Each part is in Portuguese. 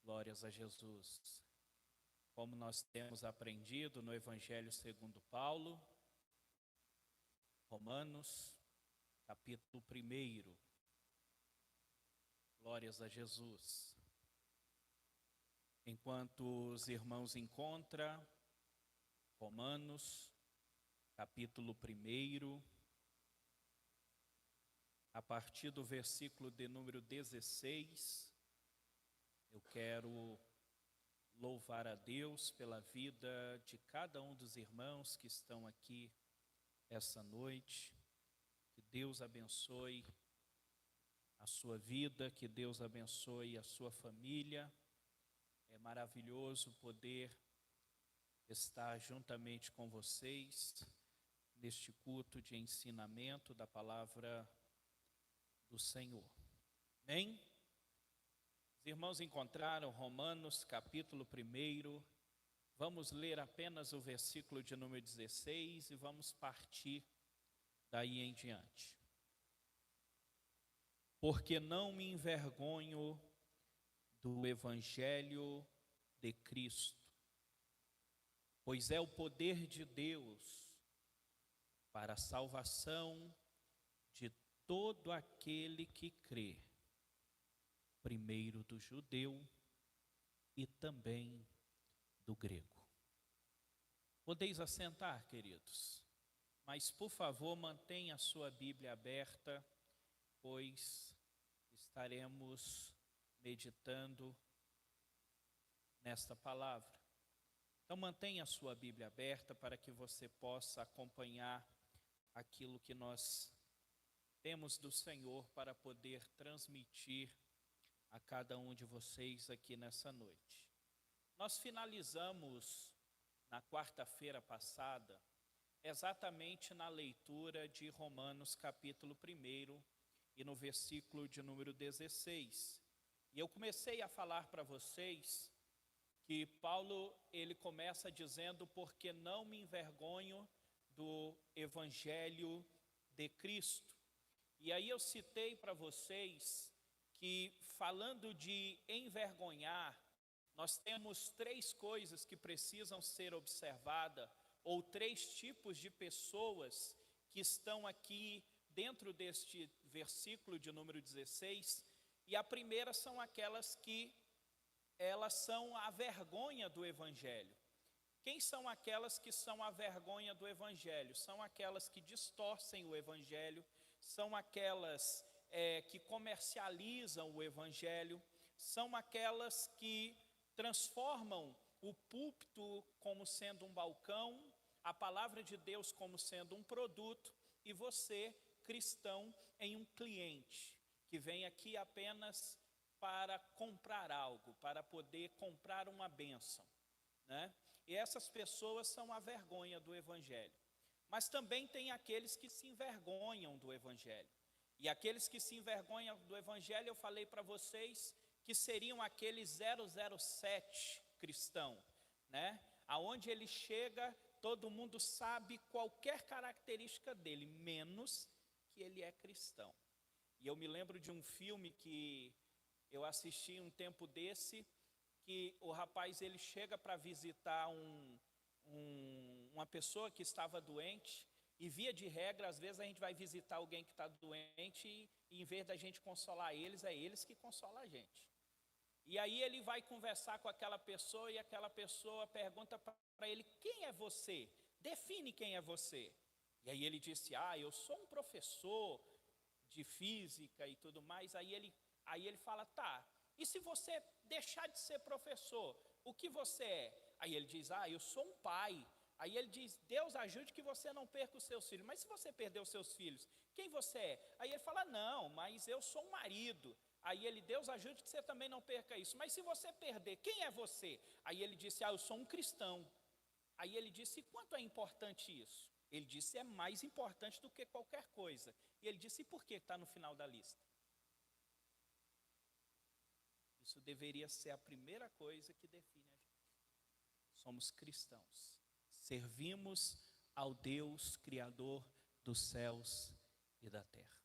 Glórias a Jesus. Como nós temos aprendido no Evangelho segundo Paulo, Romanos, capítulo 1. Glórias a Jesus. Enquanto os irmãos encontram, Romanos, capítulo 1, a partir do versículo de número 16, eu quero louvar a Deus pela vida de cada um dos irmãos que estão aqui essa noite. Que Deus abençoe a sua vida, que Deus abençoe a sua família. É maravilhoso poder estar juntamente com vocês neste culto de ensinamento da palavra do Senhor. Amém? Os irmãos encontraram Romanos capítulo 1, vamos ler apenas o versículo de número 16 e vamos partir daí em diante. Porque não me envergonho do Evangelho de Cristo, pois é o poder de Deus para a salvação de todo aquele que crê, primeiro do judeu e também do grego. Podeis assentar, queridos, mas por favor mantenha a sua Bíblia aberta, pois estaremos meditando nesta palavra. Então mantenha a sua Bíblia aberta para que você possa acompanhar aquilo que nós temos do Senhor para poder transmitir a cada um de vocês aqui nessa noite. Nós finalizamos na quarta-feira passada, exatamente na leitura de Romanos capítulo 1 e no versículo de número 16. E eu comecei a falar para vocês que Paulo, ele começa dizendo: porque não me envergonho do Evangelho de Cristo. E aí eu citei para vocês que, falando de envergonhar, nós temos três coisas que precisam ser observadas, ou três tipos de pessoas que estão aqui dentro deste versículo de número 16, e a primeira são aquelas que elas são a vergonha do Evangelho. Quem são aquelas que são a vergonha do Evangelho? São aquelas que distorcem o Evangelho, são aquelas que comercializam o Evangelho, são aquelas que transformam o púlpito como sendo um balcão, a palavra de Deus como sendo um produto, e você, cristão, em um cliente, que vem aqui apenas para comprar algo, para poder comprar uma bênção, né? E essas pessoas são a vergonha do Evangelho. Mas também tem aqueles que se envergonham do Evangelho. E aqueles que se envergonham do Evangelho, eu falei para vocês que seriam aqueles 007 cristão, né? Aonde ele chega, todo mundo sabe qualquer característica dele, menos que ele é cristão. E eu me lembro de um filme que eu assisti um tempo desse, que o rapaz ele chega para visitar uma pessoa que estava doente, e via de regra, às vezes a gente vai visitar alguém que está doente e em vez da gente consolar eles, é eles que consolam a gente. E aí ele vai conversar com aquela pessoa e aquela pessoa pergunta para ele: quem é você? Define quem é você. E aí ele disse: eu sou um professor de física e tudo mais. Aí ele fala: tá, e se você deixar de ser professor, o que você é? Aí ele diz: eu sou um pai. Aí ele diz: Deus ajude que você não perca os seus filhos. Mas se você perder os seus filhos, quem você é? Aí ele fala: não, mas eu sou um marido. Aí ele: Deus ajude que você também não perca isso. Mas se você perder, quem é você? Aí ele disse: eu sou um cristão. Aí ele disse: e quanto é importante isso? Ele disse: é mais importante do que qualquer coisa. E ele disse: e por que está no final da lista? Isso deveria ser a primeira coisa que define a gente. Somos cristãos. Servimos ao Deus Criador dos céus e da terra.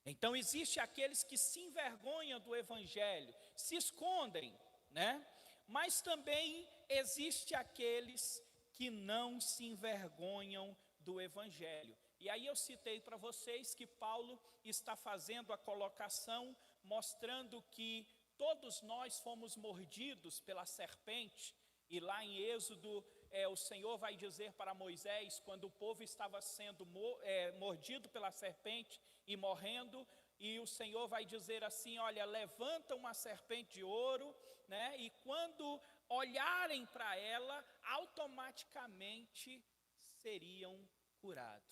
Então existe aqueles que se envergonham do Evangelho, se escondem, né? Mas também existe aqueles que não se envergonham do evangelho. E aí eu citei para vocês que Paulo está fazendo a colocação, mostrando que todos nós fomos mordidos pela serpente. E lá em Êxodo, o Senhor vai dizer para Moisés, quando o povo estava sendo mordido pela serpente e morrendo, e o Senhor vai dizer assim, olha, levanta uma serpente de ouro, né? E quando olharem para ela, automaticamente seriam curados.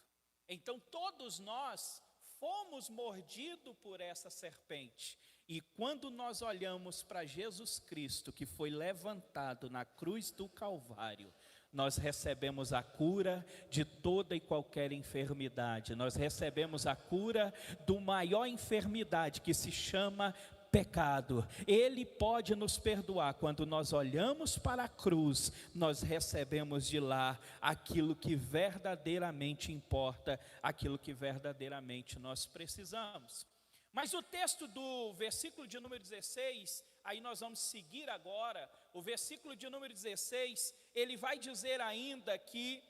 Então todos nós fomos mordidos por essa serpente. E quando nós olhamos para Jesus Cristo, que foi levantado na cruz do Calvário, nós recebemos a cura de toda e qualquer enfermidade. Nós recebemos a cura do maior enfermidade, que se chama pecado. Ele pode nos perdoar. Quando nós olhamos para a cruz, nós recebemos de lá aquilo que verdadeiramente importa, aquilo que verdadeiramente nós precisamos. Mas o texto do versículo de número 16, aí nós vamos seguir agora, o versículo de número 16, ele vai dizer ainda que,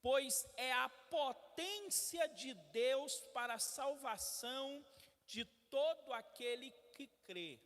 pois é a potência de Deus para a salvação de todo aquele que crê.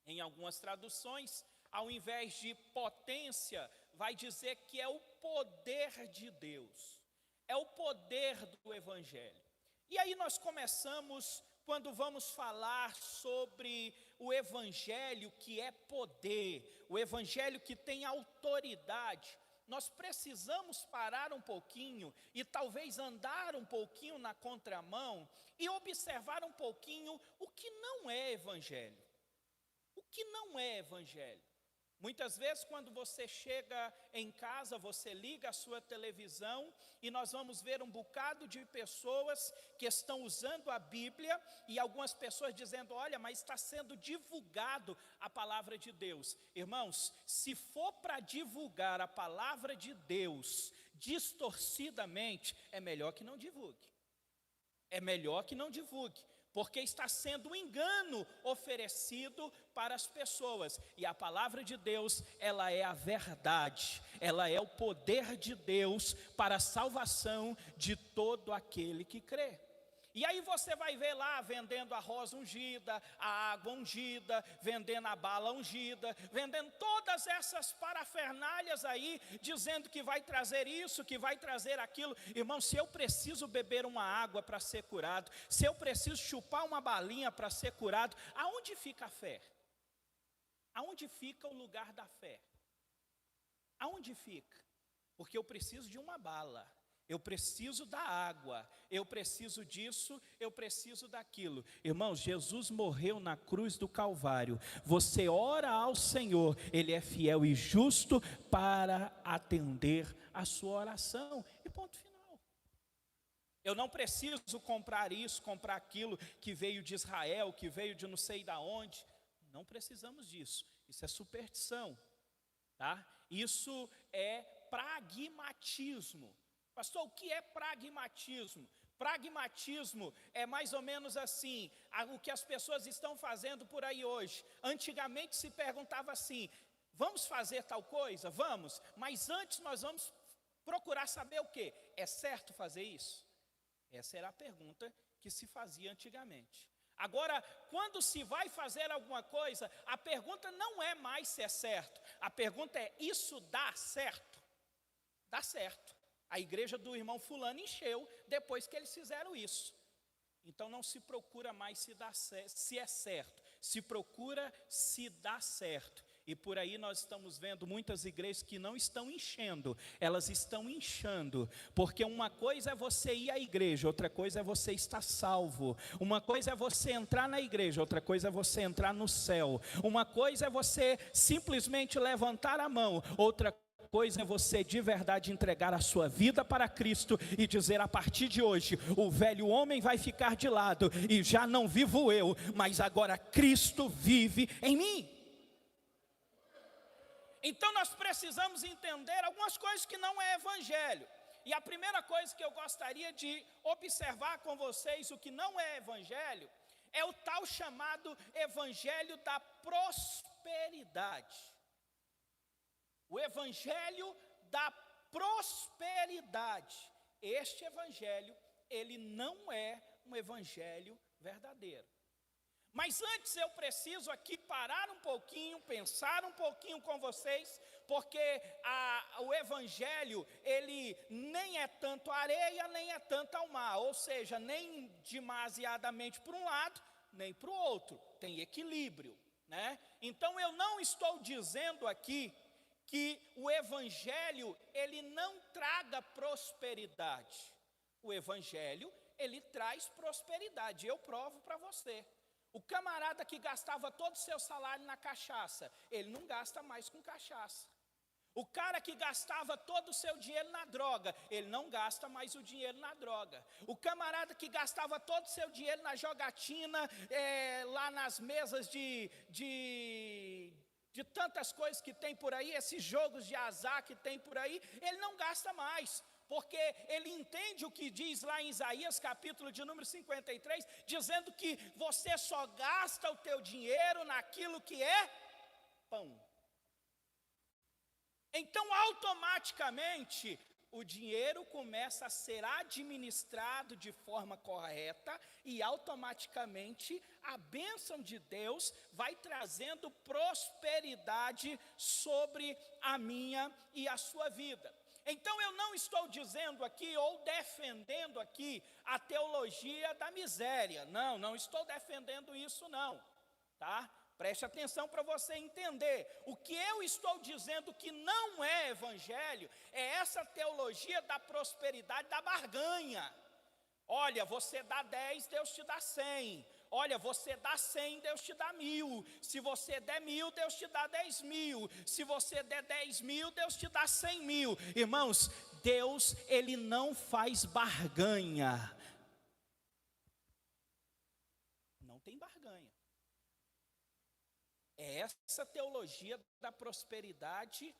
Em algumas traduções, ao invés de potência, vai dizer que é o poder de Deus, é o poder do evangelho. E aí nós começamos, quando vamos falar sobre o evangelho que é poder, o evangelho que tem autoridade, nós precisamos parar um pouquinho e talvez andar um pouquinho na contramão e observar um pouquinho o que não é evangelho. O que não é evangelho? Muitas vezes quando você chega em casa, você liga a sua televisão e nós vamos ver um bocado de pessoas que estão usando a Bíblia e algumas pessoas dizendo, olha, mas está sendo divulgado a palavra de Deus. Irmãos, se for para divulgar a palavra de Deus distorcidamente, é melhor que não divulgue. É melhor que não divulgue. Porque está sendo um engano oferecido para as pessoas. E a palavra de Deus, ela é a verdade. Ela é o poder de Deus para a salvação de todo aquele que crê. E aí você vai ver lá vendendo a rosa ungida, a água ungida, vendendo a bala ungida, vendendo todas essas parafernálias aí, dizendo que vai trazer isso, que vai trazer aquilo. Irmão, se eu preciso beber uma água para ser curado, se eu preciso chupar uma balinha para ser curado, aonde fica a fé? Aonde fica o lugar da fé? Aonde fica? Porque eu preciso de uma bala. Eu preciso da água, eu preciso disso, eu preciso daquilo. Irmãos, Jesus morreu na cruz do Calvário. Você ora ao Senhor, Ele é fiel e justo para atender a sua oração. E ponto final. Eu não preciso comprar isso, comprar aquilo que veio de Israel, que veio de não sei da onde. Não precisamos disso. Isso é superstição, tá? Isso é pragmatismo. Pastor, o que é pragmatismo? Pragmatismo é mais ou menos assim, o que as pessoas estão fazendo por aí hoje. Antigamente se perguntava assim, vamos fazer tal coisa? Vamos, mas antes nós vamos procurar saber o quê? É certo fazer isso? Essa era a pergunta que se fazia antigamente. Agora, quando se vai fazer alguma coisa, a pergunta não é mais se é certo. A pergunta é, isso dá certo? Dá certo. A igreja do irmão fulano encheu depois que eles fizeram isso. Então não se procura mais se é certo, se procura se dá certo. E por aí nós estamos vendo muitas igrejas que não estão enchendo, elas estão inchando. Porque uma coisa é você ir à igreja, outra coisa é você estar salvo. Uma coisa é você entrar na igreja, outra coisa é você entrar no céu. Uma coisa é você simplesmente levantar a mão, outra coisa é você de verdade entregar a sua vida para Cristo e dizer, a partir de hoje, o velho homem vai ficar de lado e já não vivo eu, mas agora Cristo vive em mim. Então nós precisamos entender algumas coisas que não é evangelho. E a primeira coisa que eu gostaria de observar com vocês, o que não é evangelho, é o tal chamado evangelho da prosperidade. prosperidade. O evangelho da prosperidade. Este evangelho, ele não é um evangelho verdadeiro. Mas antes eu preciso aqui parar um pouquinho, pensar um pouquinho com vocês, porque o evangelho, ele nem é tanto areia, nem é tanto ao mar, ou seja, nem demasiadamente para um lado, nem para o outro, tem equilíbrio, né? Então eu não estou dizendo aqui que o evangelho, ele não traga prosperidade. O evangelho, ele traz prosperidade, eu provo para você. O camarada que gastava todo o seu salário na cachaça, ele não gasta mais com cachaça. O cara que gastava todo o seu dinheiro na droga, ele não gasta mais o dinheiro na droga. O camarada que gastava todo o seu dinheiro na jogatina, lá nas mesas de tantas coisas que tem por aí, esses jogos de azar que tem por aí, ele não gasta mais. Porque ele entende o que diz lá em Isaías, capítulo de número 53, dizendo que você só gasta o teu dinheiro naquilo que é pão. Então, automaticamente, o dinheiro começa a ser administrado de forma correta e automaticamente a bênção de Deus vai trazendo prosperidade sobre a minha e a sua vida. Então eu não estou dizendo aqui ou defendendo aqui a teologia da miséria. Não estou defendendo isso não, tá? Preste atenção para você entender. O que eu estou dizendo que não é evangelho é essa teologia da prosperidade, da barganha. Olha, você dá 10, Deus te dá 100. Olha, você dá 100, Deus te dá 1000. Se você der 1000, Deus te dá 10.000. Se você der 10.000, Deus te dá 100.000. Irmãos, Deus, ele não faz barganha. Não tem barganha. É essa teologia da prosperidade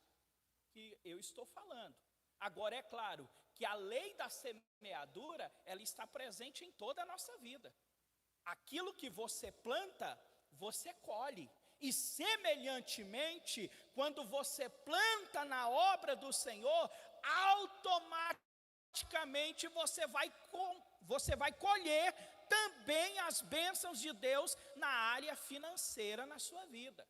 que eu estou falando. Agora, é claro que a lei da semeadura, ela está presente em toda a nossa vida. Aquilo que você planta, você colhe. E semelhantemente, quando você planta na obra do Senhor, automaticamente você vai colher também as bênçãos de Deus na área financeira na sua vida.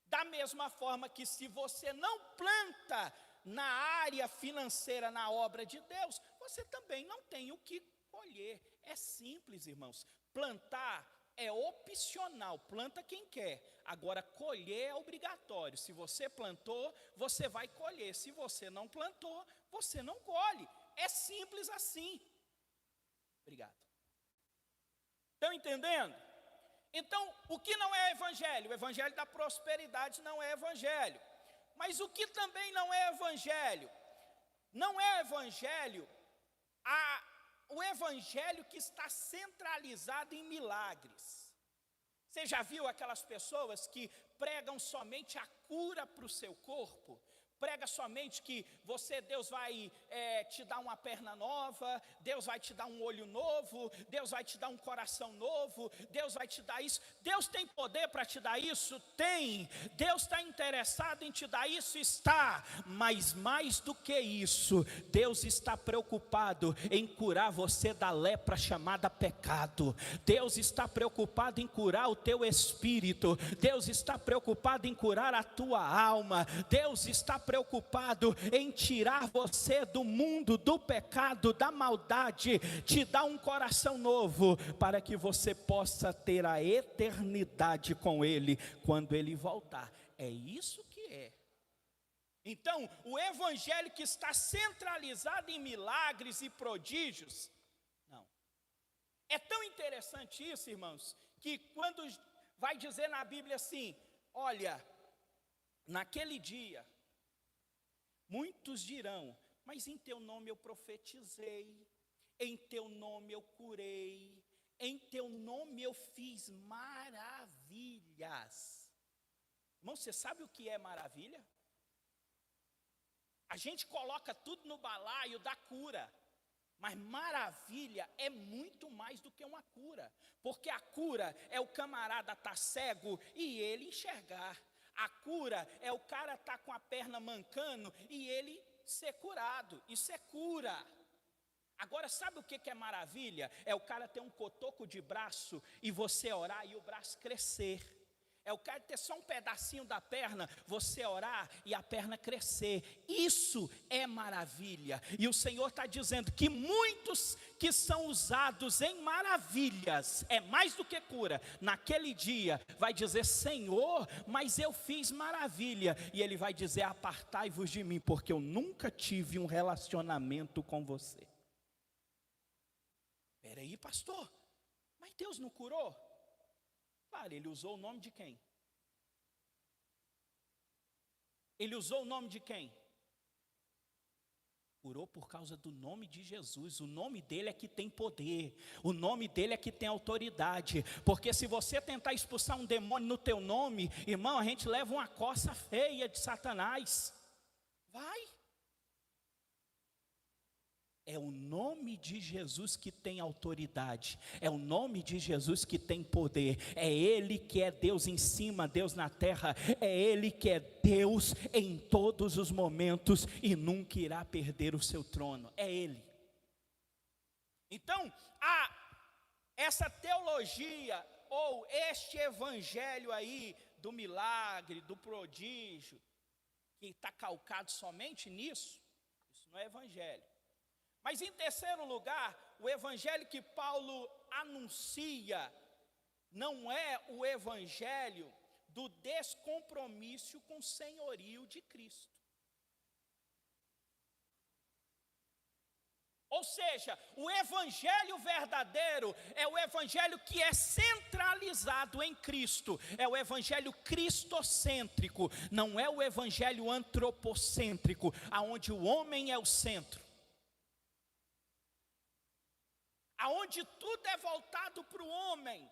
Da mesma forma que se você não planta na área financeira, na obra de Deus, você também não tem o que colher. É simples, irmãos. Plantar é opcional, planta quem quer. Agora, colher é obrigatório. Se você plantou, você vai colher. Se você não plantou, você não colhe. É simples assim. Obrigado. Estão entendendo? Então, o que não é evangelho? O evangelho da prosperidade não é evangelho. Mas o que também não é evangelho? Não é evangelho o evangelho que está centralizado em milagres. Você já viu aquelas pessoas que pregam somente a cura para o seu corpo? Prega somente que Deus vai te dar uma perna nova, Deus vai te dar um olho novo, Deus vai te dar um coração novo, Deus vai te dar isso. Deus tem poder para te dar isso? Tem. Deus está interessado em te dar isso? Está. Mas mais do que isso, Deus está preocupado em curar você da lepra chamada pecado. Deus está preocupado em curar o teu espírito. Deus está preocupado em curar a tua alma. Deus está preocupado em tirar você do mundo, do pecado, da maldade, te dar um coração novo, para que você possa ter a eternidade com Ele, quando Ele voltar. É isso que é. Então, o evangelho que está centralizado em milagres e prodígios, não. É tão interessante isso, irmãos, que quando vai dizer na Bíblia assim, olha, naquele dia, muitos dirão, mas em teu nome eu profetizei, em teu nome eu curei, em teu nome eu fiz maravilhas. Irmão, você sabe o que é maravilha? A gente coloca tudo no balaio da cura, mas maravilha é muito mais do que uma cura, porque a cura é o camarada estar cego e ele enxergar. A cura é o cara estar com a perna mancando e ele ser curado. Isso é cura. Agora, sabe o que é maravilha? É o cara ter um cotoco de braço e você orar e o braço crescer. É o cara ter só um pedacinho da perna, você orar e a perna crescer. Isso é maravilha. E o Senhor está dizendo que muitos que são usados em maravilhas, é mais do que cura, naquele dia vai dizer: Senhor, mas eu fiz maravilha. E Ele vai dizer: apartai-vos de mim, porque eu nunca tive um relacionamento com você. Espera aí, pastor, mas Deus não curou? Claro, Ele usou o nome de quem? Ele usou o nome de quem? Curou por causa do nome de Jesus. O nome dele é que tem poder, o nome dele é que tem autoridade. Porque se você tentar expulsar um demônio no teu nome, irmão, a gente leva uma coça feia de Satanás. Vai. É o nome de Jesus que tem autoridade, é o nome de Jesus que tem poder, é Ele que é Deus em cima, Deus na terra, é Ele que é Deus em todos os momentos e nunca irá perder o seu trono, é Ele. Então, essa teologia, ou este evangelho aí, do milagre, do prodígio, que está calcado somente nisso, isso não é evangelho. Mas em terceiro lugar, o evangelho que Paulo anuncia não é o evangelho do descompromisso com o senhorio de Cristo. Ou seja, o evangelho verdadeiro é o evangelho que é centralizado em Cristo, é o evangelho cristocêntrico, não é o evangelho antropocêntrico, aonde o homem é o centro. Aonde tudo é voltado para o homem,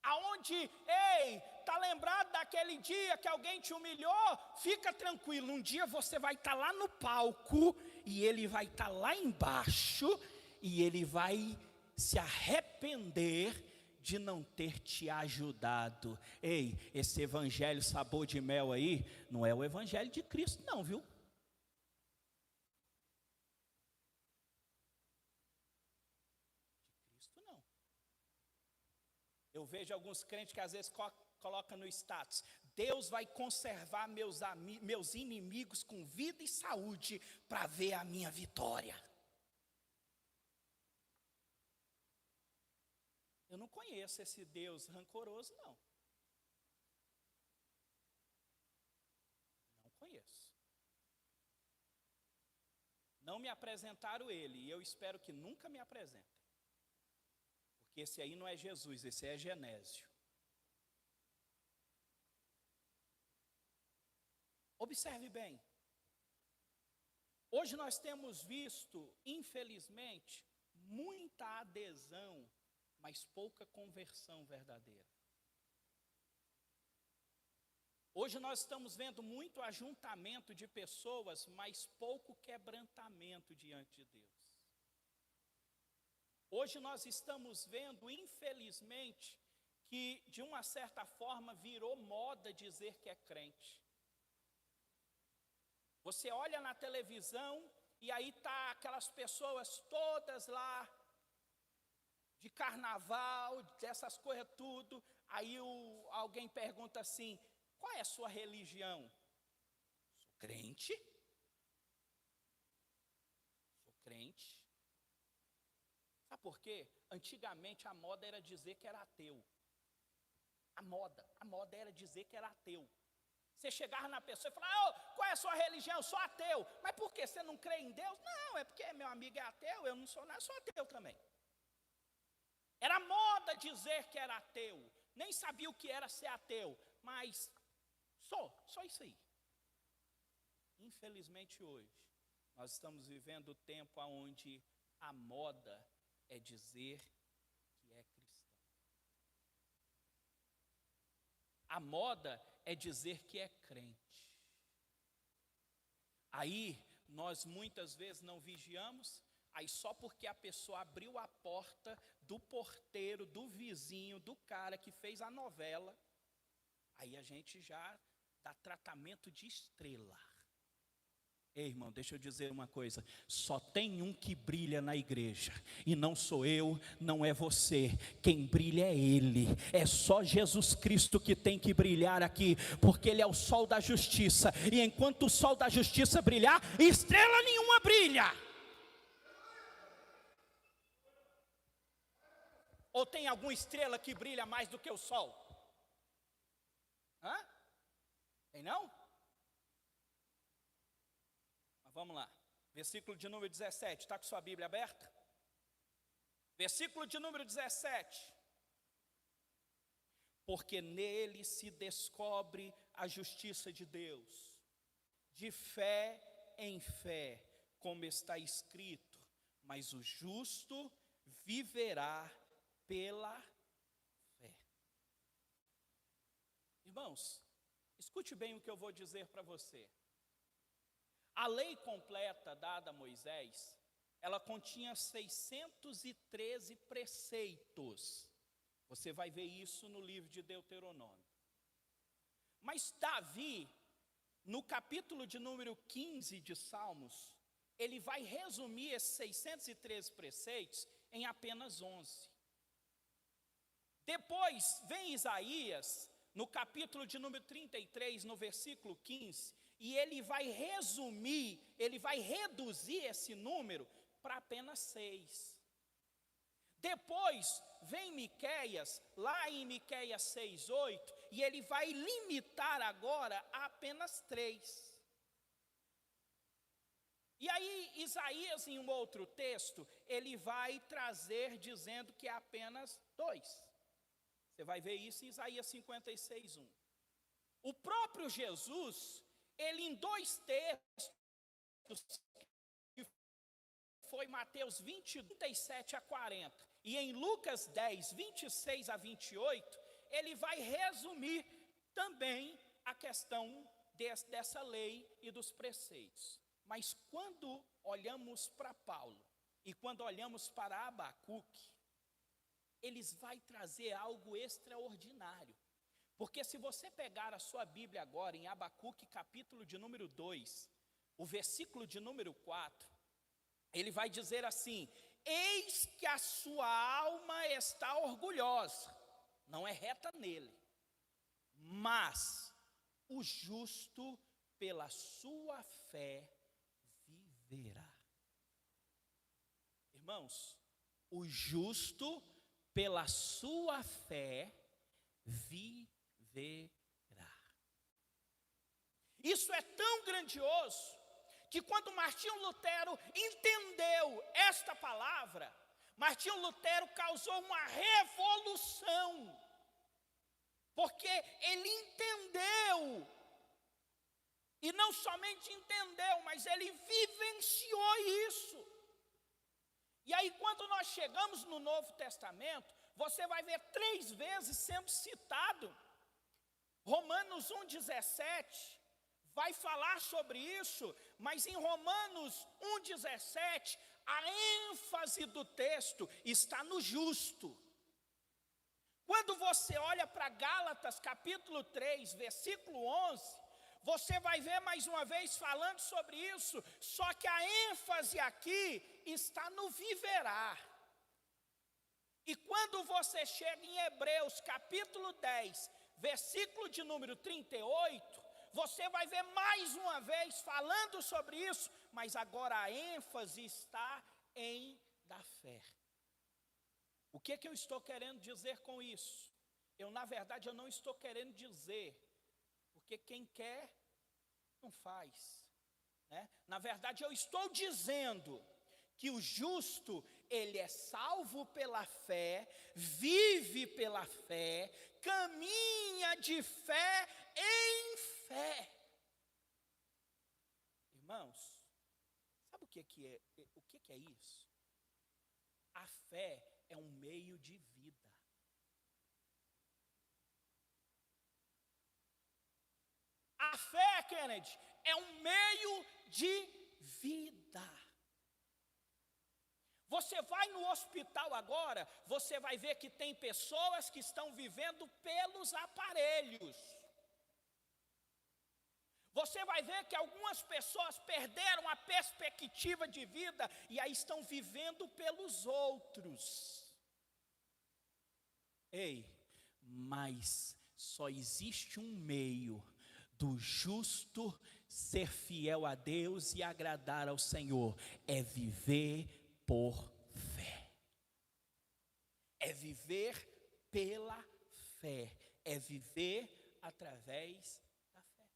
aonde, está lembrado daquele dia que alguém te humilhou? Fica tranquilo, um dia você vai estar lá no palco, e ele vai estar lá embaixo, e ele vai se arrepender de não ter te ajudado. Esse evangelho sabor de mel aí, não é o evangelho de Cristo não, viu? Eu vejo alguns crentes que às vezes colocam no status: Deus vai conservar meus inimigos com vida e saúde para ver a minha vitória. Eu não conheço esse Deus rancoroso, não. Não conheço. Não me apresentaram ele, e eu espero que nunca me apresentem. Porque esse aí não é Jesus, esse é Genésio. Observe bem. Hoje nós temos visto, infelizmente, muita adesão, mas pouca conversão verdadeira. Hoje nós estamos vendo muito ajuntamento de pessoas, mas pouco quebrantamento diante de Deus. Hoje nós estamos vendo, infelizmente, que de uma certa forma virou moda dizer que é crente. Você olha na televisão e aí tá aquelas pessoas todas lá, de carnaval, dessas coisas tudo. Aí alguém pergunta assim: qual é a sua religião? Sou crente. Sou crente. Sabe por quê? Antigamente a moda era dizer que era ateu. A moda era dizer que era ateu. Você chegava na pessoa e falava: qual é a sua religião? Eu sou ateu. Mas por quê? Você não crê em Deus? Não, é porque meu amigo é ateu, eu não sou nada, sou ateu também. Era moda dizer que era ateu. Nem sabia o que era ser ateu, mas só isso aí. Infelizmente hoje, nós estamos vivendo o tempo onde a moda é dizer que é cristão. A moda é dizer que é crente. Aí, nós muitas vezes não vigiamos, aí só porque a pessoa abriu a porta do porteiro, do vizinho, do cara que fez a novela, aí a gente já dá tratamento de estrela. Ei, irmão, deixa eu dizer uma coisa, só tem um que brilha na igreja, e não sou eu, não é você, quem brilha é Ele, é só Jesus Cristo que tem que brilhar aqui, porque Ele é o sol da justiça, e enquanto o sol da justiça brilhar, estrela nenhuma brilha. Ou tem alguma estrela que brilha mais do que o sol? Hã? Tem não? Vamos lá, versículo de número 17, está com sua Bíblia aberta? Versículo de número 17. Porque nele se descobre a justiça de Deus, de fé em fé, como está escrito, mas o justo viverá pela fé. Irmãos, escute bem o que eu vou dizer para você. A lei completa dada a Moisés, ela continha 613 preceitos. Você vai ver isso no livro de Deuteronômio. Mas Davi, no capítulo de número 15 de Salmos, ele vai resumir esses 613 preceitos em apenas 11. Depois vem Isaías, no capítulo de número 33, no versículo 15, e ele vai resumir, ele vai reduzir esse número para apenas 6. Depois vem Miqueias, lá em Miqueias 6:8, e ele vai limitar agora a apenas 3. E aí Isaías, em um outro texto, ele vai trazer dizendo que é apenas 2. Você vai ver isso em Isaías 56:1. O próprio Jesus, ele em 2 textos, que foi Mateus 20, 37 a 40, e em Lucas 10, 26 a 28, ele vai resumir também a questão dessa lei e dos preceitos. Mas quando olhamos para Paulo, e quando olhamos para Abacuque, eles vão trazer algo extraordinário. Porque se você pegar a sua Bíblia agora em Abacuque, capítulo de número 2, o versículo de número 4, ele vai dizer assim: eis que a sua alma está orgulhosa, não é reta nele, mas o justo pela sua fé viverá. Irmãos, o justo pela sua fé viverá. Isso é tão grandioso, que quando Martinho Lutero entendeu esta palavra, Martinho Lutero causou uma revolução, porque ele entendeu, e não somente entendeu, mas ele vivenciou isso. E aí quando nós chegamos no Novo Testamento, você vai ver 3 vezes sendo citado. Romanos 1,17 vai falar sobre isso, mas em Romanos 1,17, a ênfase do texto está no justo. Quando você olha para Gálatas capítulo 3, versículo 11, você vai ver mais uma vez falando sobre isso, só que a ênfase aqui está no viverá. E quando você chega em Hebreus capítulo 10, versículo de número 38, você vai ver mais uma vez falando sobre isso, mas agora a ênfase está em da fé. O que eu estou querendo dizer com isso? Na verdade, eu não estou querendo dizer, porque quem quer, não faz, né? Na verdade, eu estou dizendo que o justo, ele é salvo pela fé, vive pela fé, caminha de fé em fé. Irmãos, sabe o que é isso? A fé é um meio de vida. A fé, Kennedy, é um meio de vida. Você vai no hospital agora, você vai ver que tem pessoas que estão vivendo pelos aparelhos. Você vai ver que algumas pessoas perderam a perspectiva de vida e aí estão vivendo pelos outros. Ei, mas só existe um meio do justo ser fiel a Deus e agradar ao Senhor, é viver por fé. É viver pela fé, é viver através da fé.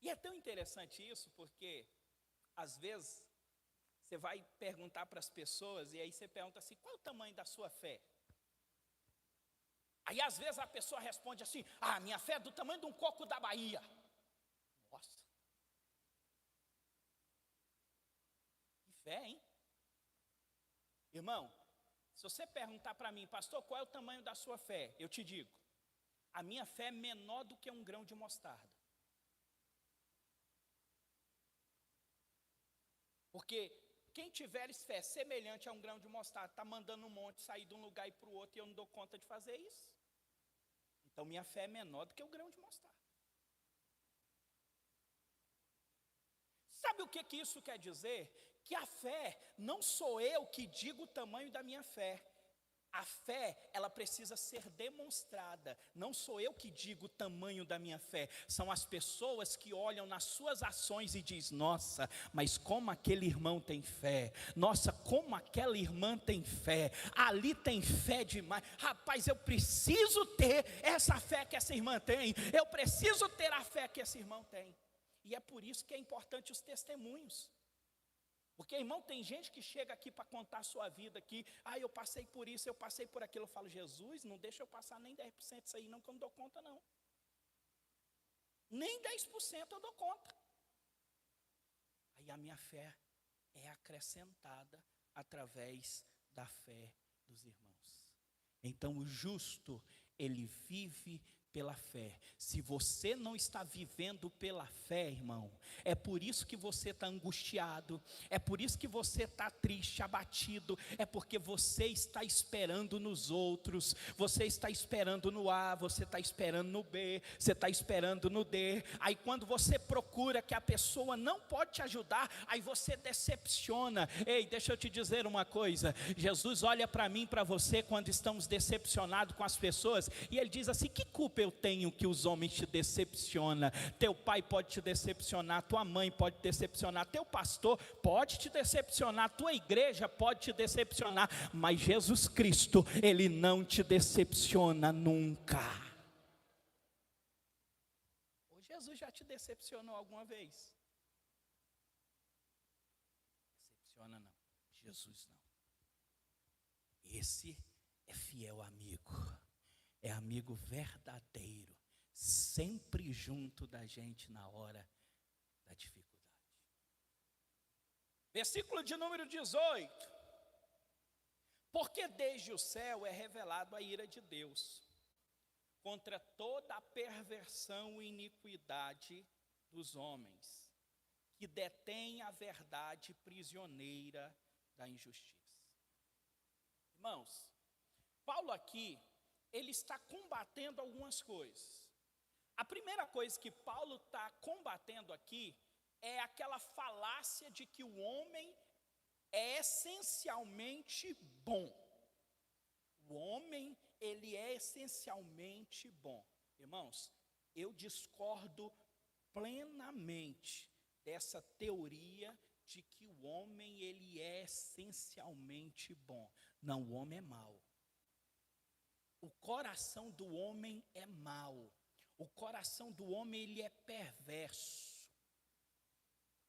E é tão interessante isso, porque às vezes você vai perguntar para as pessoas e aí você pergunta assim: qual é o tamanho da sua fé? Aí às vezes a pessoa responde assim: minha fé é do tamanho de um coco da Bahia. Nossa, que fé, hein? Irmão, se você perguntar para mim: pastor, qual é o tamanho da sua fé? Eu te digo: a minha fé é menor do que um grão de mostarda. Porque quem tiver fé semelhante a um grão de mostarda, está mandando um monte sair de um lugar e para o outro, e eu não dou conta de fazer isso. Então minha fé é menor do que o grão de mostarda. Sabe o que isso quer dizer? Que a fé, não sou eu que digo o tamanho da minha fé. A fé, ela precisa ser demonstrada. Não sou eu que digo o tamanho da minha fé. São as pessoas que olham nas suas ações e dizem: nossa, mas como aquele irmão tem fé. Nossa, como aquela irmã tem fé. Ali tem fé demais. Rapaz, eu preciso ter essa fé que essa irmã tem. Eu preciso ter a fé que esse irmão tem. E é por isso que é importante os testemunhos. Porque, irmão, tem gente que chega aqui para contar a sua vida aqui: eu passei por isso, eu passei por aquilo. Eu falo: Jesus, não deixa eu passar nem 10% disso aí não, que eu não dou conta não. Nem 10% eu dou conta. Aí a minha fé é acrescentada através da fé dos irmãos. Então o justo, ele vive pela fé. Se você não está vivendo pela fé, irmão, é por isso que você está angustiado, é por isso que você está triste, abatido, é porque você está esperando nos outros, você está esperando no A, você está esperando no B, você está esperando no D. Aí quando você procura que a pessoa não pode te ajudar, aí você decepciona. Ei, deixa eu te dizer uma coisa: Jesus olha para mim, para você, quando estamos decepcionados com as pessoas, e Ele diz assim: que culpa eu tenho que os homens te decepcionam? Teu pai pode te decepcionar, tua mãe pode te decepcionar, teu pastor pode te decepcionar, tua igreja pode te decepcionar, mas Jesus Cristo, Ele não te decepciona nunca. Ou Jesus já te decepcionou alguma vez? Decepciona não, Jesus não. Esse é fiel amigo. É amigo verdadeiro, sempre junto da gente na hora da dificuldade. Versículo de número 18. Porque desde o céu é revelado a ira de Deus contra toda a perversão e iniquidade dos homens, que detêm a verdade prisioneira da injustiça. Irmãos, Paulo aqui, ele está combatendo algumas coisas. A primeira coisa que Paulo está combatendo aqui é aquela falácia de que o homem é essencialmente bom. O homem, ele é essencialmente bom. Irmãos, eu discordo plenamente dessa teoria de que o homem, ele é essencialmente bom. Não, o homem é mau. O coração do homem é mau. O coração do homem, ele é perverso.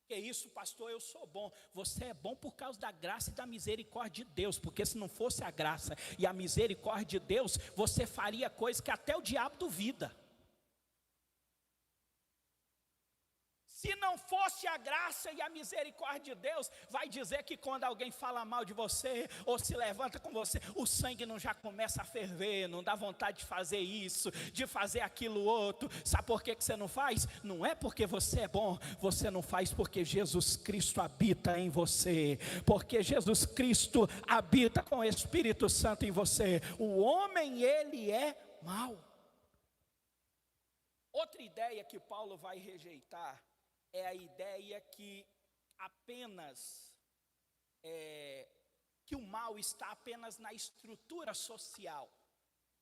Que isso, pastor, eu sou bom. Você é bom por causa da graça e da misericórdia de Deus. Porque se não fosse a graça e a misericórdia de Deus, você faria coisas que até o diabo duvida. Se não fosse a graça e a misericórdia de Deus, vai dizer que quando alguém fala mal de você, ou se levanta com você, o sangue não já começa a ferver, não dá vontade de fazer isso, de fazer aquilo outro. Sabe por que você não faz? Não é porque você é bom, você não faz porque Jesus Cristo habita em você. Porque Jesus Cristo habita com o Espírito Santo em você. O homem, ele é mau. Outra ideia que Paulo vai rejeitar é a ideia que apenas, que o mal está apenas na estrutura social.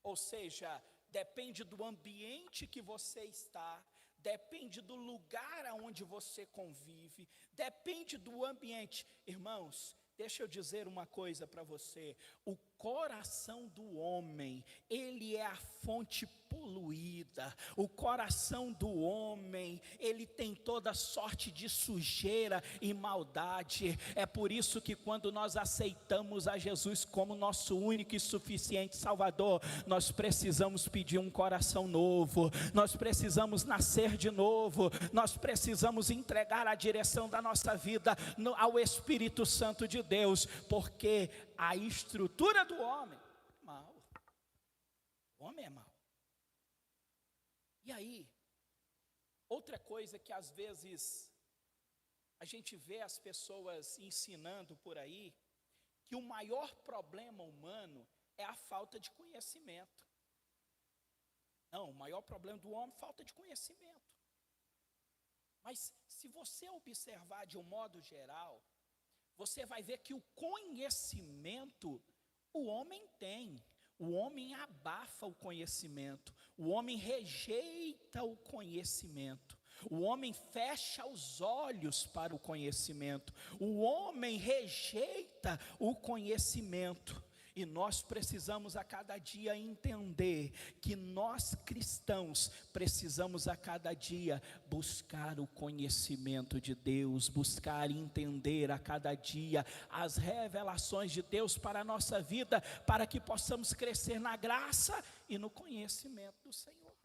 Ou seja, depende do ambiente que você está, depende do lugar aonde você convive, depende do ambiente. Irmãos, deixa eu dizer uma coisa para você. O coração do homem, ele é a fonte poluída. O coração do homem, ele tem toda sorte de sujeira e maldade. É por isso que quando nós aceitamos a Jesus como nosso único e suficiente Salvador, nós precisamos pedir um coração novo, nós precisamos nascer de novo, nós precisamos entregar a direção da nossa vida ao Espírito Santo de Deus, porque a estrutura do homem é mal. O homem é mau. E aí, outra coisa que às vezes a gente vê as pessoas ensinando por aí, que o maior problema humano é a falta de conhecimento. Não, o maior problema do homem é a falta de conhecimento. Mas se você observar de um modo geral, você vai ver que o conhecimento o homem tem. O homem abafa o conhecimento, o homem rejeita o conhecimento, o homem fecha os olhos para o conhecimento, o homem rejeita o conhecimento. E nós precisamos a cada dia entender que nós cristãos precisamos a cada dia buscar o conhecimento de Deus, buscar entender a cada dia as revelações de Deus para a nossa vida, para que possamos crescer na graça e no conhecimento do Senhor.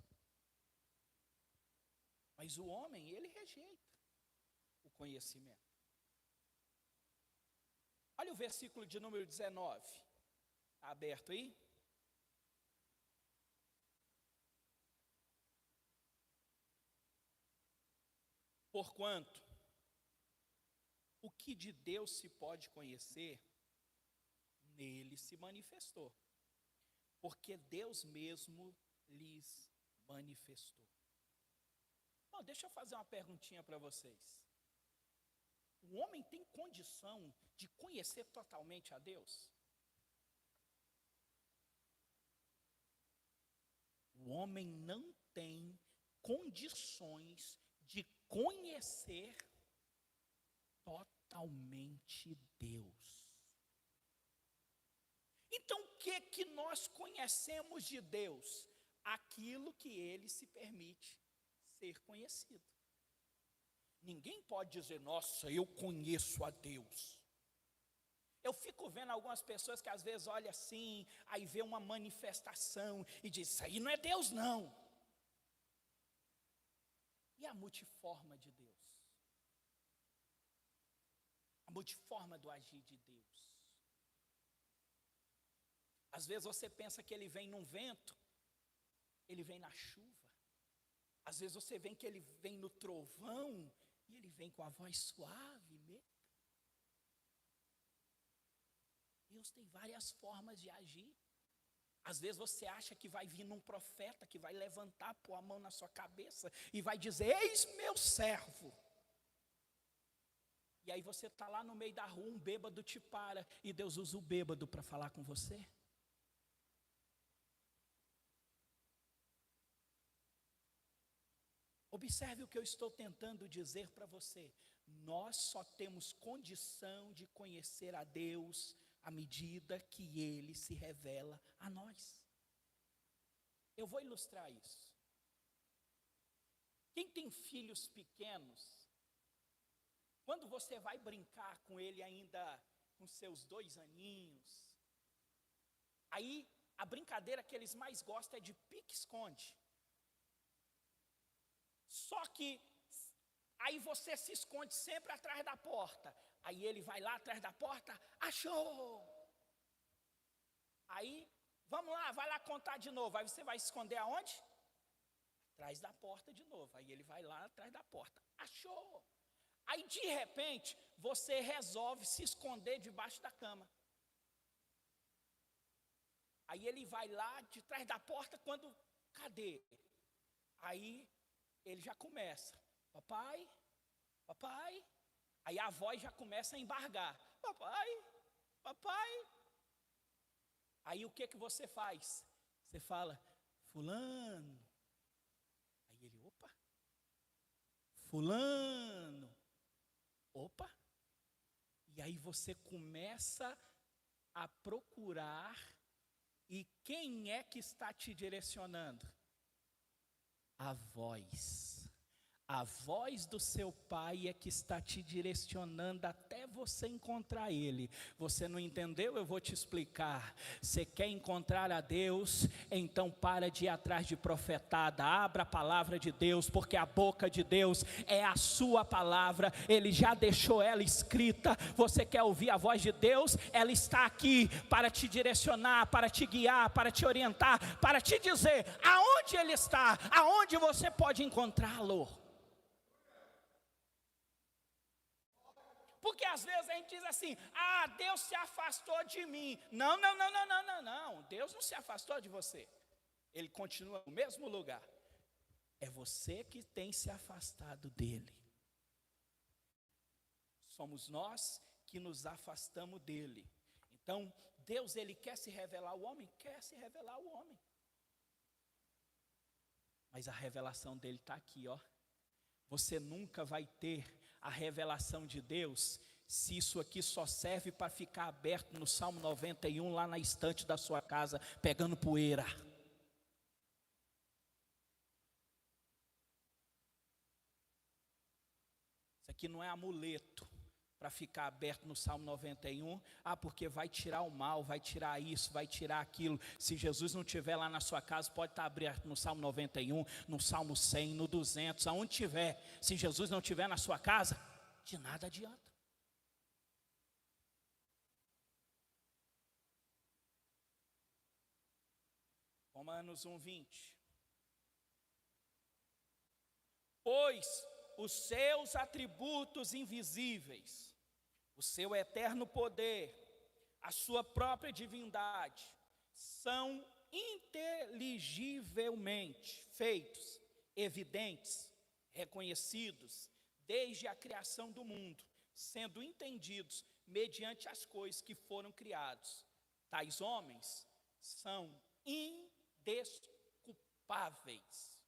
Mas o homem, ele rejeita o conhecimento. Olha o versículo de número 19. Está aberto aí? Porquanto, o que de Deus se pode conhecer, nele se manifestou, porque Deus mesmo lhes manifestou. Bom, deixa eu fazer uma perguntinha para vocês. O homem tem condição de conhecer totalmente a Deus? O homem não tem condições de conhecer totalmente Deus. Então o que nós conhecemos de Deus? Aquilo que Ele se permite ser conhecido. Ninguém pode dizer, nossa, eu conheço a Deus. Eu fico vendo algumas pessoas que às vezes olham assim, aí vê uma manifestação e diz, isso aí não é Deus não. E a multiforma de Deus? A multiforma do agir de Deus. Às vezes você pensa que Ele vem num vento, Ele vem na chuva. Às vezes você vê que Ele vem no trovão, e Ele vem com a voz suave mesmo. Deus tem várias formas de agir. Às vezes você acha que vai vir um profeta que vai levantar, pôr a mão na sua cabeça e vai dizer, eis meu servo. E aí você está lá no meio da rua, um bêbado te para, e Deus usa o bêbado para falar com você. Observe o que eu estou tentando dizer para você. Nós só temos condição de conhecer a Deus à medida que Ele se revela a nós. Eu vou ilustrar isso. Quem tem filhos pequenos, quando você vai brincar com ele ainda com seus 2 aninhos, aí a brincadeira que eles mais gostam é de pique-esconde. Só que aí você se esconde sempre atrás da porta. Aí ele vai lá atrás da porta, achou! Aí, vamos lá, vai lá contar de novo. Aí você vai se esconder aonde? Atrás da porta de novo. Aí ele vai lá atrás da porta, achou! Aí de repente, você resolve se esconder debaixo da cama. Aí ele vai lá de trás da porta, cadê? Aí ele já começa, papai, papai, aí a voz já começa a embargar, papai, papai. Aí o que você faz? Você fala, fulano. Aí ele, opa, fulano, opa. E aí você começa a procurar, e quem é que está te direcionando? A voz. A voz do seu pai é que está te direcionando até você encontrar ele. Você não entendeu? Eu vou te explicar. Você quer encontrar a Deus? Então para de ir atrás de profetada. Abra a palavra de Deus, porque a boca de Deus é a sua palavra. Ele já deixou ela escrita. Você quer ouvir a voz de Deus? Ela está aqui para te direcionar, para te guiar, para te orientar, para te dizer aonde ele está, aonde você pode encontrá-lo. Porque às vezes a gente diz assim, Deus se afastou de mim. Não, Deus não se afastou de você. Ele continua no mesmo lugar. É você que tem se afastado dele. Somos nós que nos afastamos dele. Então, Deus, ele quer se revelar ao homem? Quer se revelar ao homem. Mas a revelação dele está aqui, ó. Você nunca vai ter a revelação de Deus se isso aqui só serve para ficar aberto no Salmo 91 lá na estante da sua casa, pegando poeira. Isso aqui não é amuleto para ficar aberto no Salmo 91, porque vai tirar o mal, vai tirar isso, vai tirar aquilo. Se Jesus não estiver lá na sua casa, pode estar aberto no Salmo 91, no Salmo 100, no 200, aonde tiver. Se Jesus não estiver na sua casa, de nada adianta. Romanos 1:20. Pois os seus atributos invisíveis, o seu eterno poder, a sua própria divindade, são inteligivelmente feitos, evidentes, reconhecidos, desde a criação do mundo, sendo entendidos mediante as coisas que foram criados. Tais homens são indesculpáveis.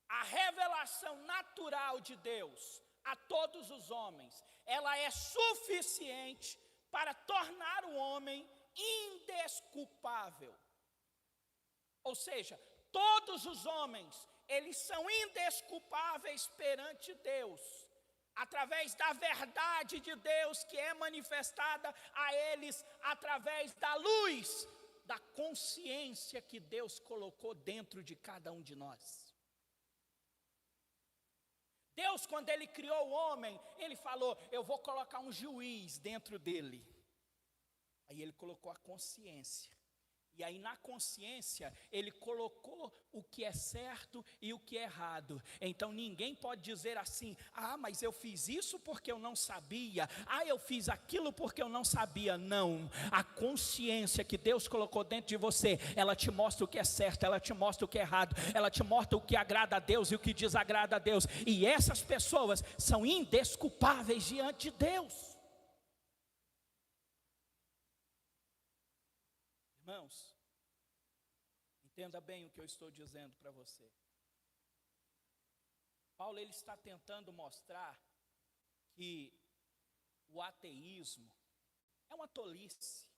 A revelação natural de Deus a todos os homens, ela é suficiente para tornar o homem indesculpável. Ou seja, todos os homens, eles são indesculpáveis perante Deus, através da verdade de Deus que é manifestada a eles através da luz, da consciência que Deus colocou dentro de cada um de nós. Deus, quando ele criou o homem, ele falou, eu vou colocar um juiz dentro dele. Aí ele colocou a consciência. E aí na consciência, ele colocou o que é certo e o que é errado. Então ninguém pode dizer assim, mas eu fiz isso porque eu não sabia. Eu fiz aquilo porque eu não sabia. Não, a consciência que Deus colocou dentro de você, ela te mostra o que é certo, ela te mostra o que é errado. Ela te mostra o que agrada a Deus e o que desagrada a Deus. E essas pessoas são indesculpáveis diante de Deus. Irmãos, entenda bem o que eu estou dizendo para você. Paulo, ele está tentando mostrar que o ateísmo é uma tolice.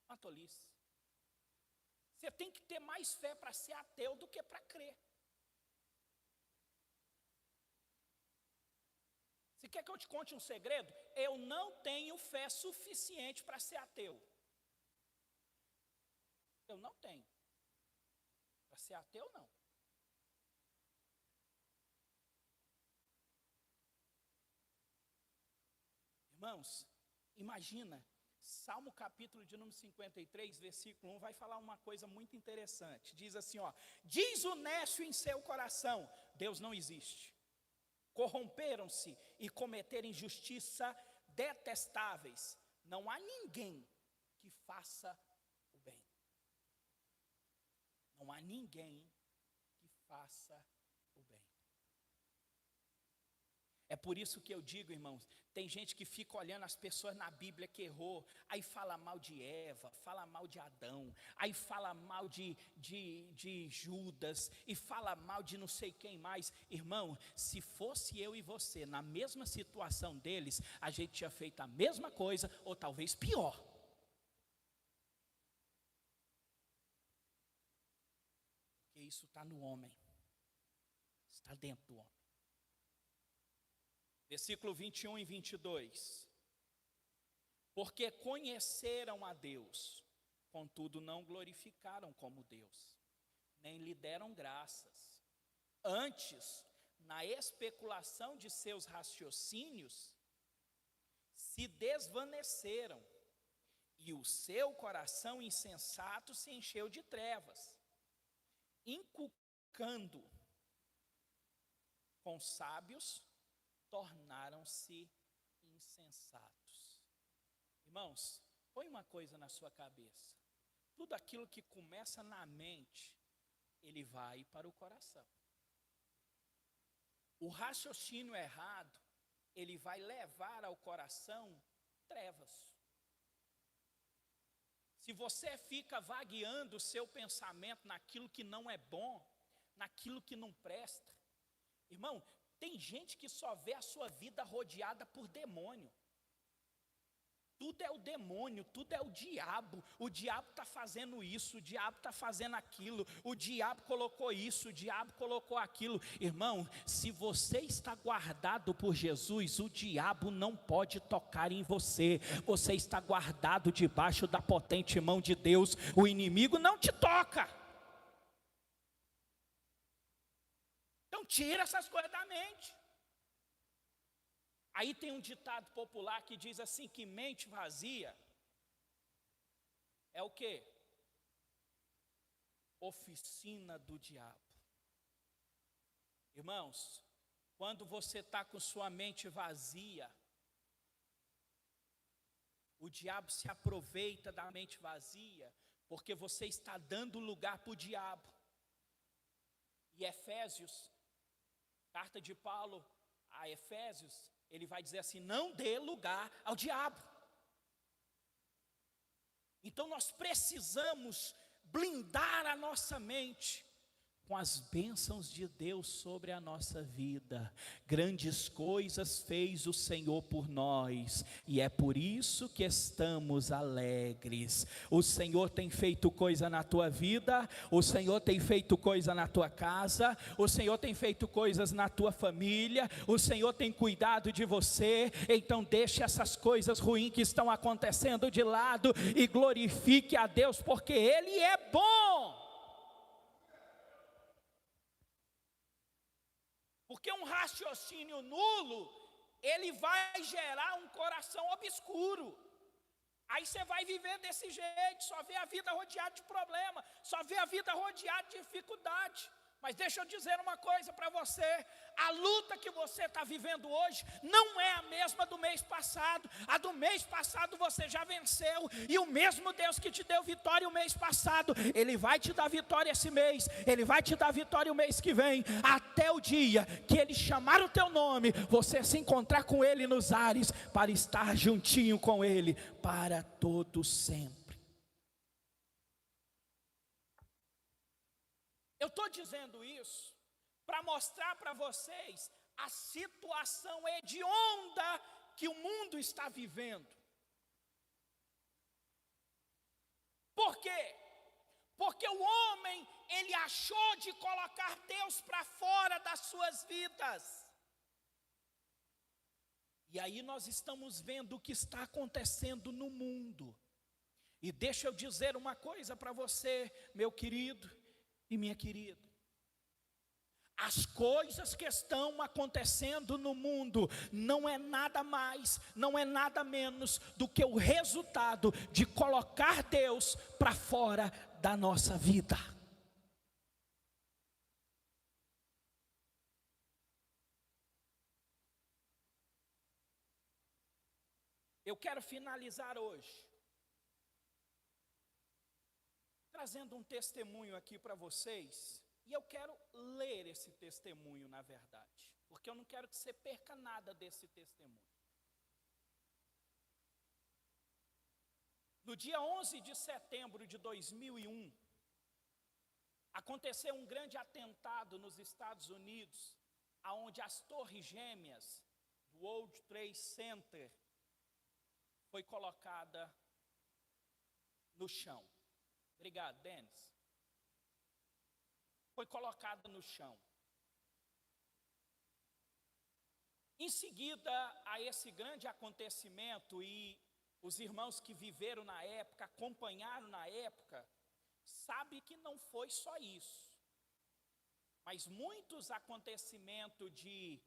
Uma tolice. Você tem que ter mais fé para ser ateu do que para crer. Você quer que eu te conte um segredo? Eu não tenho fé suficiente para ser ateu. Eu não tenho. Para ser ateu, não. Irmãos, imagina, Salmo capítulo de número 53, versículo 1, vai falar uma coisa muito interessante. Diz assim, diz o nécio em seu coração, Deus não existe. Corromperam-se e cometeram injustiça detestáveis. Não há ninguém que faça o bem. Não há ninguém faça o bem. É por isso que eu digo, irmãos, tem gente que fica olhando as pessoas na Bíblia que errou, aí fala mal de Eva, fala mal de Adão, aí fala mal de Judas, e fala mal de não sei quem mais. Irmão, se fosse eu e você na mesma situação deles, a gente tinha feito a mesma coisa, ou talvez pior. Porque isso está no homem, está dentro do homem. Versículo 21 e 22. Porque conheceram a Deus, contudo não glorificaram como Deus, nem lhe deram graças. Antes, na especulação de seus raciocínios, se desvaneceram, e o seu coração insensato se encheu de trevas, inculcando com sábios, tornaram-se insensatos. Irmãos, põe uma coisa na sua cabeça. Tudo aquilo que começa na mente, ele vai para o coração. O raciocínio errado, ele vai levar ao coração trevas. Se você fica vagueando o seu pensamento naquilo que não é bom, naquilo que não presta, irmão, tem gente que só vê a sua vida rodeada por demônio. Tudo é o demônio, tudo é o diabo está fazendo isso, o diabo está fazendo aquilo, o diabo colocou isso, o diabo colocou aquilo. Irmão, se você está guardado por Jesus, o diabo não pode tocar em você. Você está guardado debaixo da potente mão de Deus, o inimigo não te toca. Então tira essas coisas da mente. Aí tem um ditado popular que diz assim, que mente vazia é o quê? Oficina do diabo. Irmãos, quando você está com sua mente vazia, o diabo se aproveita da mente vazia, porque você está dando lugar para o diabo. E Efésios, carta de Paulo a Efésios, ele vai dizer assim, não dê lugar ao diabo. Então nós precisamos blindar a nossa mente com as bênçãos de Deus sobre a nossa vida. Grandes coisas fez o Senhor por nós, e é por isso que estamos alegres. O Senhor tem feito coisa na tua vida, o Senhor tem feito coisa na tua casa, o Senhor tem feito coisas na tua família, o Senhor tem cuidado de você. Então deixe essas coisas ruins que estão acontecendo de lado e glorifique a Deus, porque Ele é bom. Porque um raciocínio nulo, ele vai gerar um coração obscuro. Aí você vai viver desse jeito, só vê a vida rodeada de problema, só vê a vida rodeada de dificuldade. Mas deixa eu dizer uma coisa para você, a luta que você está vivendo hoje não é a mesma do mês passado. A do mês passado você já venceu, e o mesmo Deus que te deu vitória o mês passado, Ele vai te dar vitória esse mês, Ele vai te dar vitória o mês que vem, até o dia que Ele chamar o teu nome, você se encontrar com Ele nos ares, para estar juntinho com Ele, para todo sempre. Eu estou dizendo isso para mostrar para vocês a situação hedionda que o mundo está vivendo. Por quê? Porque o homem, ele achou de colocar Deus para fora das suas vidas. E aí nós estamos vendo o que está acontecendo no mundo. E deixa eu dizer uma coisa para você, meu querido e minha querida, as coisas que estão acontecendo no mundo não é nada mais, não é nada menos do que o resultado de colocar Deus para fora da nossa vida. Eu quero finalizar hoje trazendo um testemunho aqui para vocês, E eu quero ler esse testemunho, na verdade, porque eu não quero que você perca nada desse testemunho. No dia 11 de setembro de 2001, aconteceu um grande atentado nos Estados Unidos, onde as torres gêmeas do World Trade Center foi colocada no chão. Obrigado, Denis. Foi colocada no chão. Em seguida a esse grande acontecimento, e os irmãos que viveram na época, acompanharam na época, sabem que não foi só isso. Mas muitos acontecimentos de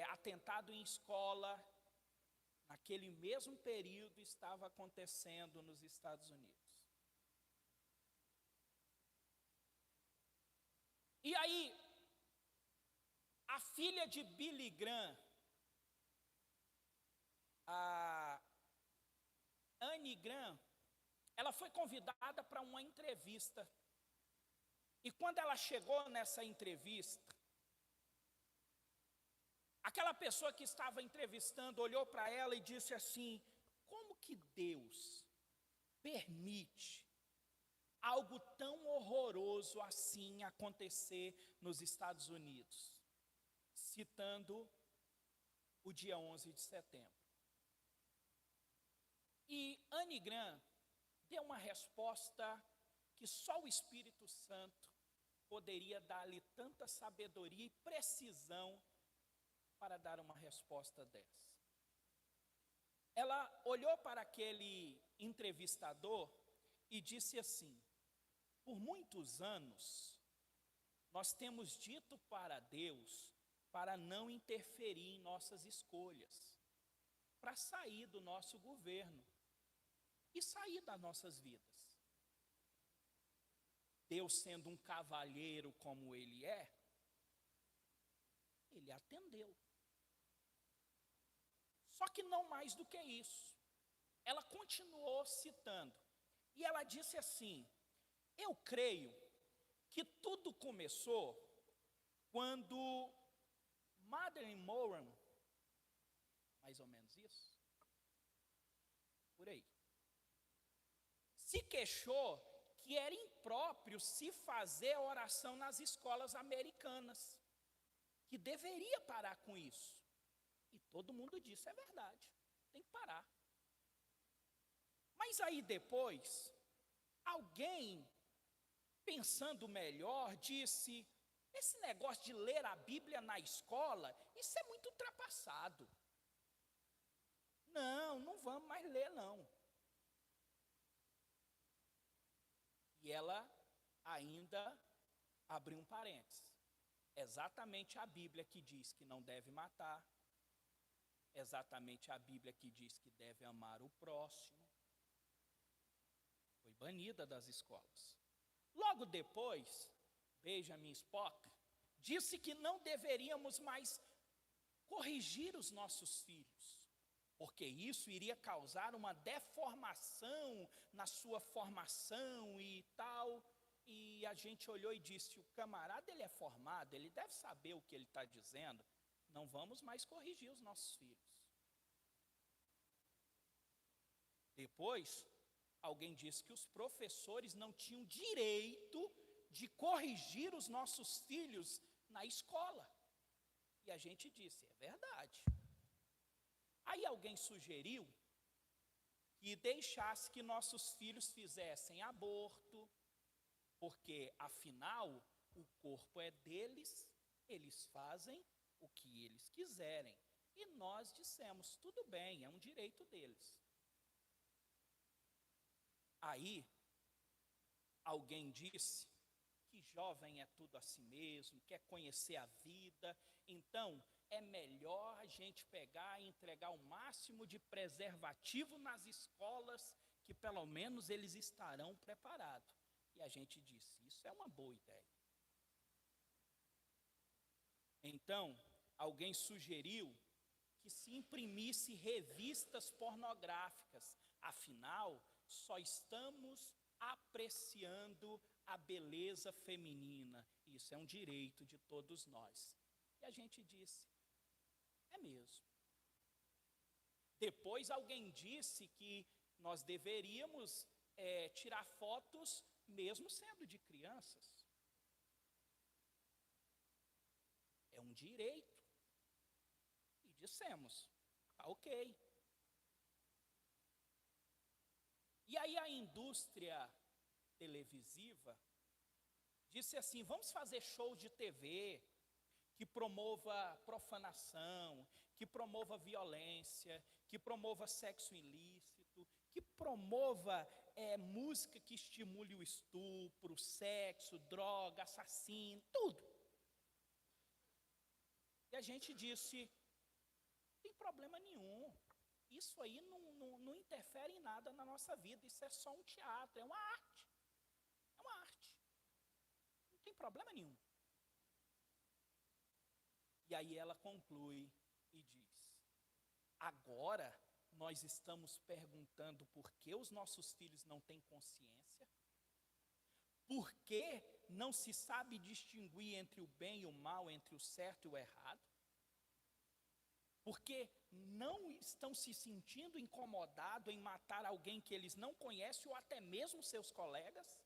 atentado em escola, naquele mesmo período, estava acontecendo nos Estados Unidos. E aí, a filha de Billy Graham, a Anne Graham, ela foi convidada para uma entrevista. E quando ela chegou nessa entrevista, aquela pessoa que estava entrevistando olhou para ela e disse assim: como que Deus permite algo tão horroroso assim acontecer nos Estados Unidos? Citando o dia 11 de setembro. E Anne Graham deu uma resposta que só o Espírito Santo poderia dar-lhe tanta sabedoria e precisão para dar uma resposta dessa. Ela olhou para aquele entrevistador e disse assim: por muitos anos, nós temos dito para Deus para não interferir em nossas escolhas, para sair do nosso governo e sair das nossas vidas. Deus, sendo um cavalheiro como Ele é, Ele atendeu. Só que não mais do que isso. Ela continuou citando. E ela disse assim: eu creio que tudo começou quando Madeleine Moran, mais ou menos isso, por aí, se queixou que era impróprio se fazer oração nas escolas americanas, que deveria parar com isso. E todo mundo disse: é verdade, tem que parar. Mas aí depois, alguém, pensando melhor, disse: esse negócio de ler a Bíblia na escola, isso é muito ultrapassado. Não vamos mais ler, não. E ela ainda abriu um parênteses. Exatamente a Bíblia que diz que não deve matar, exatamente a Bíblia que diz que deve amar o próximo, foi banida das escolas. Logo depois, Benjamin Spock disse que não deveríamos mais corrigir os nossos filhos, porque isso iria causar uma deformação na sua formação e tal. E a gente olhou e disse: o camarada, ele é formado, ele deve saber o que ele está dizendo, não vamos mais corrigir os nossos filhos. Depois, alguém disse que os professores não tinham direito de corrigir os nossos filhos na escola. E a gente disse: é verdade. Aí alguém sugeriu que deixasse que nossos filhos fizessem aborto, porque afinal o corpo é deles, eles fazem o que eles quiserem. E nós dissemos: tudo bem, é um direito deles. Aí alguém disse que jovem é tudo a si mesmo, quer conhecer a vida, então é melhor a gente pegar e entregar o máximo de preservativo nas escolas, que pelo menos eles estarão preparados. E a gente disse: isso é uma boa ideia. Então, alguém sugeriu que se imprimisse revistas pornográficas, afinal, só estamos apreciando a beleza feminina. Isso é um direito de todos nós. E a gente disse, é mesmo. Depois alguém disse que nós deveríamos tirar fotos mesmo sendo de crianças. É um direito. E dissemos, tá ok. E aí a indústria televisiva disse assim, vamos fazer shows de TV que promova profanação, que promova violência, que promova sexo ilícito, que promova música que estimule o estupro, sexo, droga, assassino, tudo. E a gente disse, não tem problema nenhum, isso aí não interfere em nada na nossa vida, isso é só um teatro, é uma arte. É uma arte. Não tem problema nenhum. E aí ela conclui e diz, agora nós estamos perguntando por que os nossos filhos não têm consciência? Por que não se sabe distinguir entre o bem e o mal, entre o certo e o errado? Porque não estão se sentindo incomodados em matar alguém que eles não conhecem ou até mesmo seus colegas?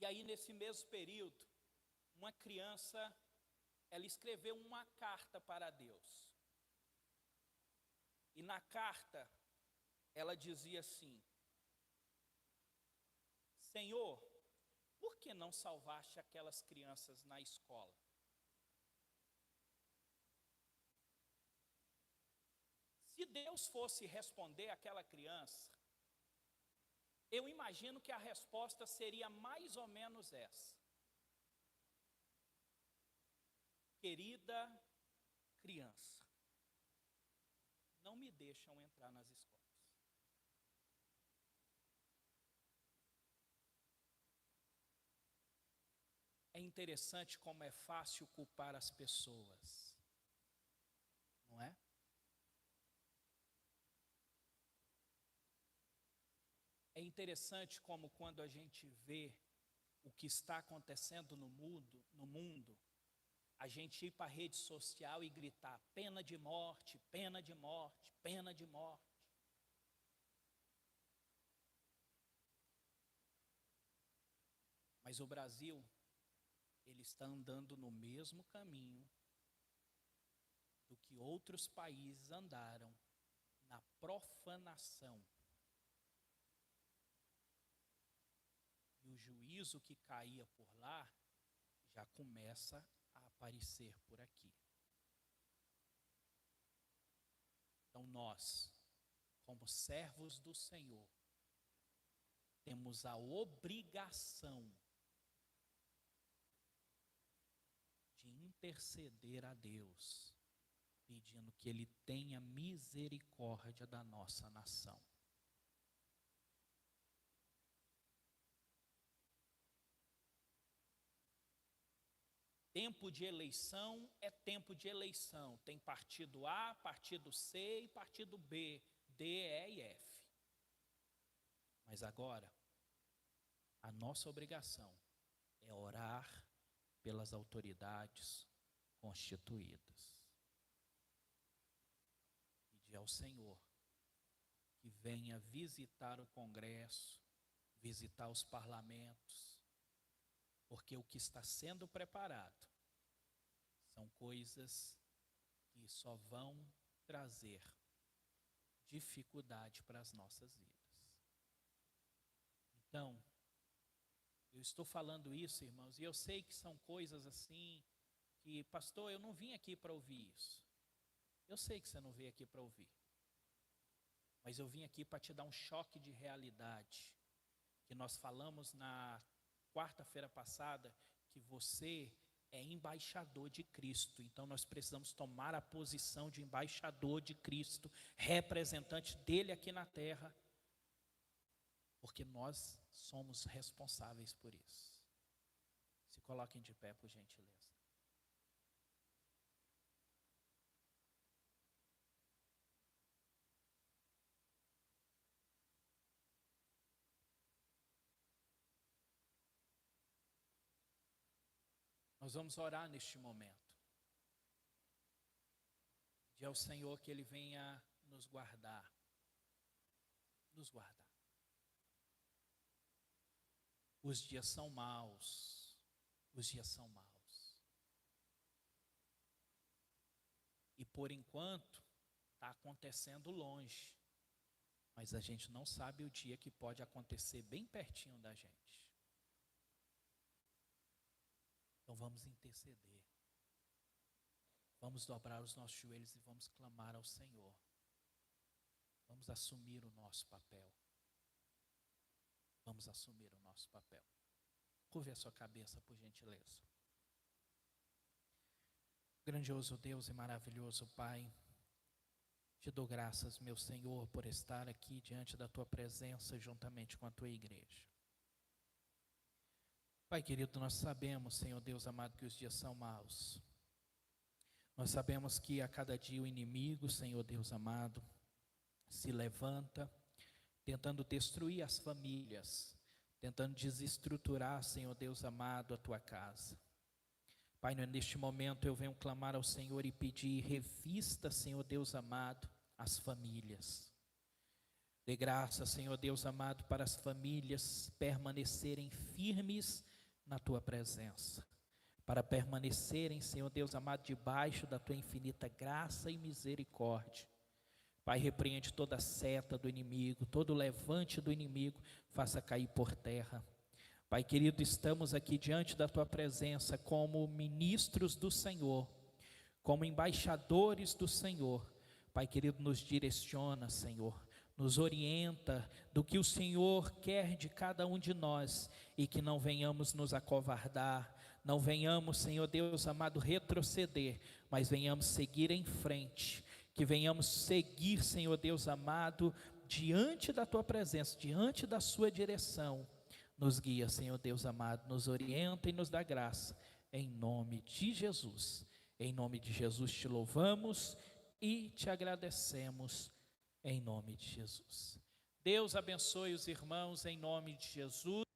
E aí, nesse mesmo período, uma criança, ela escreveu uma carta para Deus. E na carta, ela dizia assim, Senhor, por que não salvaste aquelas crianças na escola? Se Deus fosse responder àquela criança, eu imagino que a resposta seria mais ou menos essa. Querida criança, não me deixam entrar nas escolas. É interessante como é fácil culpar as pessoas, não é? É interessante como quando a gente vê o que está acontecendo no mundo, a gente ir para a rede social e gritar, pena de morte, pena de morte, pena de morte. Mas o Brasil, ele está andando no mesmo caminho do que outros países andaram, na profanação. E o juízo que caía por lá, já começa a aparecer por aqui. Então nós, como servos do Senhor, temos a obrigação de interceder a Deus, pedindo que Ele tenha misericórdia da nossa nação. Tempo de eleição é tempo de eleição. Tem partido A, partido C e partido B, D, E e F. Mas agora, a nossa obrigação é orar pelas autoridades constituídas. Pedir ao Senhor que venha visitar o Congresso, visitar os parlamentos, porque o que está sendo preparado são coisas que só vão trazer dificuldade para as nossas vidas. Então, eu estou falando isso, irmãos, e eu sei que são coisas assim, que, pastor, eu não vim aqui para ouvir isso. Eu sei que você não veio aqui para ouvir. Mas eu vim aqui para te dar um choque de realidade, que nós falamos na quarta-feira passada, que você é embaixador de Cristo. Então nós precisamos tomar a posição de embaixador de Cristo, representante dele aqui na terra, porque nós somos responsáveis por isso. Se coloquem de pé, por gentileza. Nós vamos orar neste momento. Pedir ao Senhor que Ele venha nos guardar. Nos guardar. Os dias são maus. Os dias são maus. E por enquanto, está acontecendo longe. Mas a gente não sabe o dia que pode acontecer bem pertinho da gente. Então vamos interceder. Vamos dobrar os nossos joelhos e vamos clamar ao Senhor. Vamos assumir o nosso papel. Vamos assumir o nosso papel. Curve a sua cabeça, por gentileza. Grandioso Deus e maravilhoso Pai, te dou graças, meu Senhor, por estar aqui diante da Tua presença juntamente com a Tua igreja. Pai querido, nós sabemos, Senhor Deus amado, que os dias são maus. Nós sabemos que a cada dia o inimigo, Senhor Deus amado, se levanta, tentando destruir as famílias, tentando desestruturar, Senhor Deus amado, a Tua casa. Pai, neste momento eu venho clamar ao Senhor e pedir, revista, Senhor Deus amado, as famílias. Dê graça, Senhor Deus amado, para as famílias permanecerem firmes na Tua presença. Para permanecerem, Senhor Deus amado, debaixo da Tua infinita graça e misericórdia. Pai, repreende toda seta do inimigo, todo levante do inimigo, faça cair por terra. Pai querido, estamos aqui diante da Tua presença como ministros do Senhor, como embaixadores do Senhor. Pai querido, nos direciona, Senhor, nos orienta do que o Senhor quer de cada um de nós e que não venhamos nos acovardar, não venhamos, Senhor Deus amado, retroceder, mas venhamos seguir em frente, que venhamos seguir, Senhor Deus amado, diante da Tua presença, diante da Sua direção. Nos guia, Senhor Deus amado, nos orienta e nos dá graça, em nome de Jesus. Em nome de Jesus te louvamos e te agradecemos, em nome de Jesus. Deus abençoe os irmãos, em nome de Jesus.